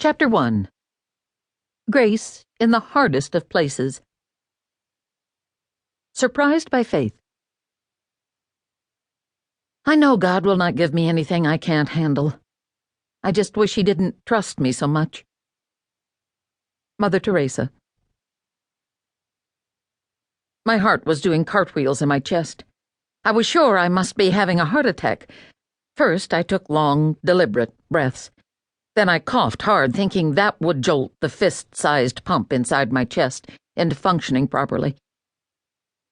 Chapter 1. Grace in the Hardest of Places. Surprised by Faith. I know God will not give me anything I can't handle. I just wish He didn't trust me so much. Mother Teresa. My heart was doing cartwheels in my chest. I was sure I must be having a heart attack. First, I took long, deliberate breaths. Then I coughed hard, thinking that would jolt the fist-sized pump inside my chest into functioning properly.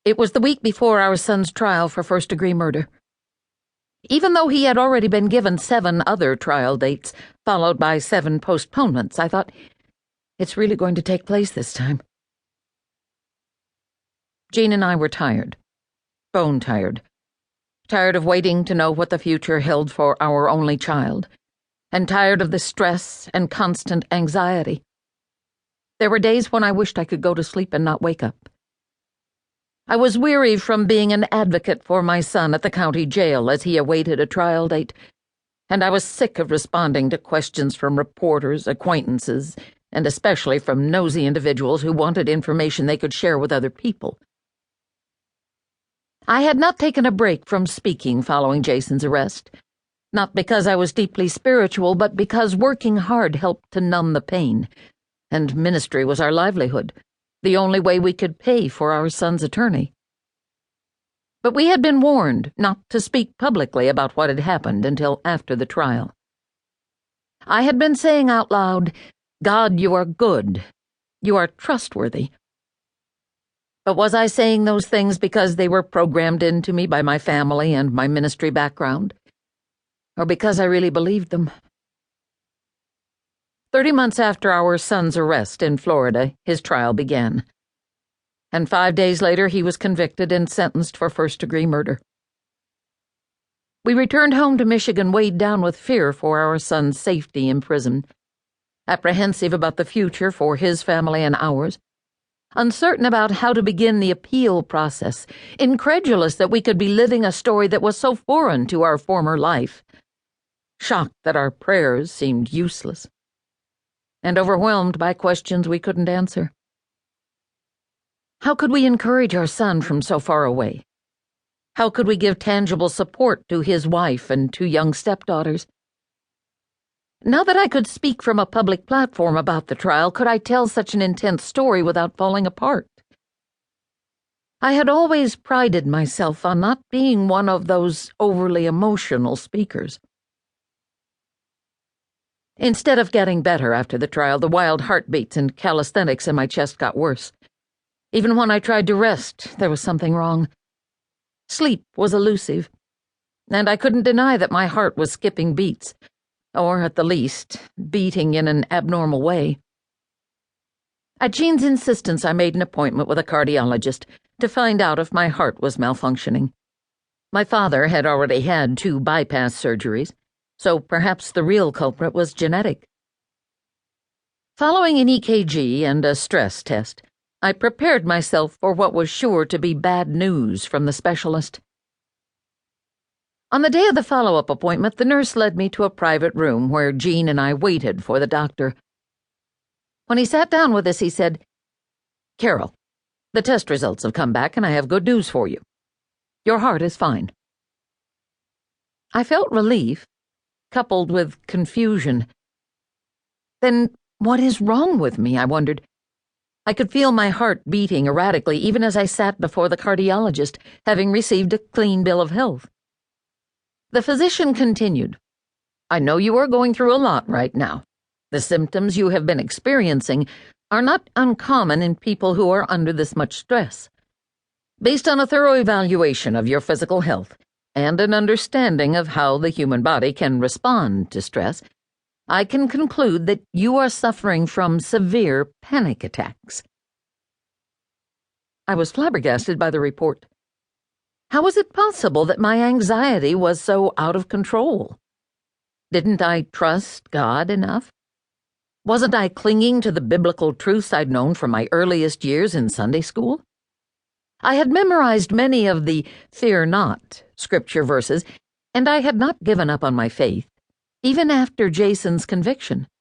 It was the week before our son's trial for first-degree murder. Even though he had already been given 7 other trial dates, followed by 7 postponements, I thought, it's really going to take place this time. Jean and I were tired. Bone-tired. Tired of waiting to know what the future held for our only child, and tired of the stress and constant anxiety. There were days when I wished I could go to sleep and not wake up. I was weary from being an advocate for my son at the county jail as he awaited a trial date, and I was sick of responding to questions from reporters, acquaintances, and especially from nosy individuals who wanted information they could share with other people. I had not taken a break from speaking following Jason's arrest, not because I was deeply spiritual, but because working hard helped to numb the pain, and ministry was our livelihood, the only way we could pay for our son's attorney. But we had been warned not to speak publicly about what had happened until after the trial. I had been saying out loud, "God, you are good. You are trustworthy." But was I saying those things because they were programmed into me by my family and my ministry background? Or because I really believed them? 30 months after our son's arrest in Florida, his trial began. And 5 days later, he was convicted and sentenced for first-degree murder. We returned home to Michigan weighed down with fear for our son's safety in prison, apprehensive about the future for his family and ours, uncertain about how to begin the appeal process, incredulous that we could be living a story that was so foreign to our former life, shocked that our prayers seemed useless, and overwhelmed by questions we couldn't answer. How could we encourage our son from so far away? How could we give tangible support to his wife and 2 young stepdaughters? Now that I could speak from a public platform about the trial, could I tell such an intense story without falling apart? I had always prided myself on not being one of those overly emotional speakers. Instead of getting better after the trial, the wild heartbeats and calisthenics in my chest got worse. Even when I tried to rest, there was something wrong. Sleep was elusive, and I couldn't deny that my heart was skipping beats, or, at the least, beating in an abnormal way. At Jean's insistence, I made an appointment with a cardiologist to find out if my heart was malfunctioning. My father had already had 2 bypass surgeries, so perhaps the real culprit was genetic. Following an EKG and a stress test, I prepared myself for what was sure to be bad news from the specialist. On the day of the follow-up appointment, the nurse led me to a private room where Jean and I waited for the doctor. When he sat down with us, he said, "Carol, the test results have come back and I have good news for you. Your heart is fine." I felt relief, coupled with confusion. Then what is wrong with me, I wondered. I could feel my heart beating erratically even as I sat before the cardiologist, having received a clean bill of health. The physician continued, "I know you are going through a lot right now. The symptoms you have been experiencing are not uncommon in people who are under this much stress. Based on a thorough evaluation of your physical health and an understanding of how the human body can respond to stress, I can conclude that you are suffering from severe panic attacks." I was flabbergasted by the report. How was it possible that my anxiety was so out of control? Didn't I trust God enough? Wasn't I clinging to the biblical truths I'd known from my earliest years in Sunday school? I had memorized many of the "fear not" scripture verses, and I had not given up on my faith, even after Jason's conviction.